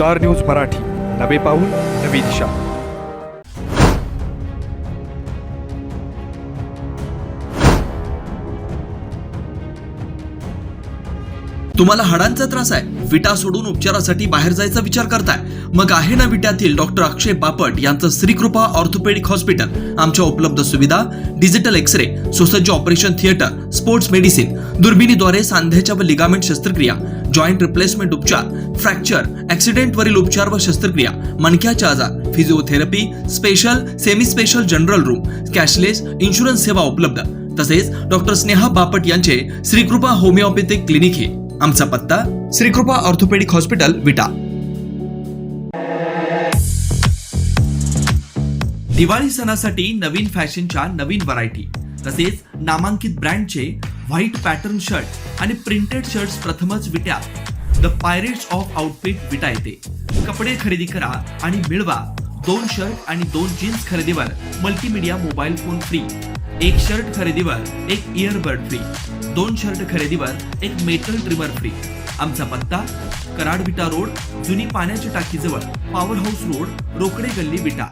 Star news Marathi, नवे पाऊल नवी दिशा. तुम्हाला हाडांचा त्रास आहे, विटा सोडून उपचारासाठी बाहेर जायचा विचार करताय? मग आहे ना विट्यातील डॉक्टर अक्षय बापट यांचं श्रीकृपा ऑर्थोपेडिक हॉस्पिटल. आमच्या उपलब्ध सुविधा: डिजिटल एक्स-रे, सुसज्ज ऑपरेशन थिएटर, स्पोर्ट्स मेडिसिन, दुर्बिणीद्वारे सांध्याच्या व लिगामेंट शस्त्रक्रिया, जॉइंट रिप्लेसमेंट उपचार, फ्रॅक्चर, ऍक्सिडेंट वरील उपचार व शस्त्रक्रिया, मणक्याचे आजार, physiotherapy, special, semi special general room, cashless insurance सेवा उपलब्ध. तसेच डॉक्टर स्नेहा बापट यांचे श्रीकृपा होमिओपॅथिक क्लिनिक हे. आमचा पत्ता: श्रीकृपा ऑर्थोपेडिक हॉस्पिटल, विटा. दिवाळी सणासाठी नवीन फॅशनच्या नवीन व्हरायटी तसेच नामांकित ब्रँडचे व्हाईट पॅटर्न शर्ट आणि प्रिंटेड शर्ट्स प्रथमच विट्यात. द पायरेट्स ऑफ आउटफिट विटा येथे. कपडे खरेदी करा आणि मिळवा 2 शर्ट आणि 2 जीन्स खरेदीवर multimedia mobile phone free. 1 shirt खरेदीवर 1 इयरबड फ्री. 2 शर्ट खरेदीवर 1 मेटल ट्रिमर फ्री. आमचा पत्ता: कराड विटा रोड, जुनी पाण्याच्या टाकीजवळ, पॉवर हाऊस रोड, रोकडे गल्ली, विटा.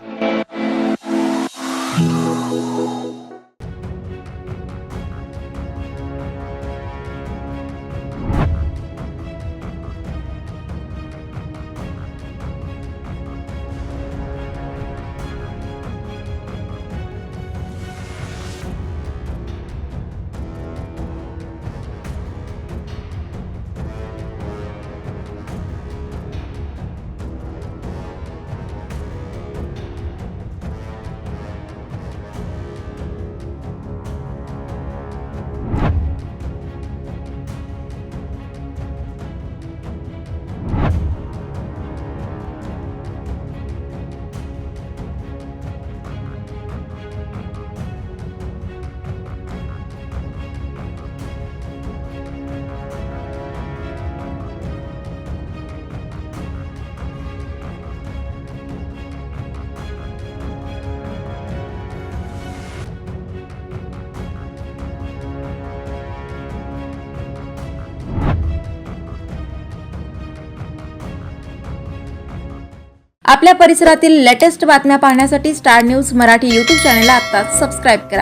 आपल्या परिसरातील लेटेस्ट बातम्या पाहण्यासाठी स्टार न्यूज मराठी यूट्यूब चॅनलला आत्ताच सबस्क्राईब करा.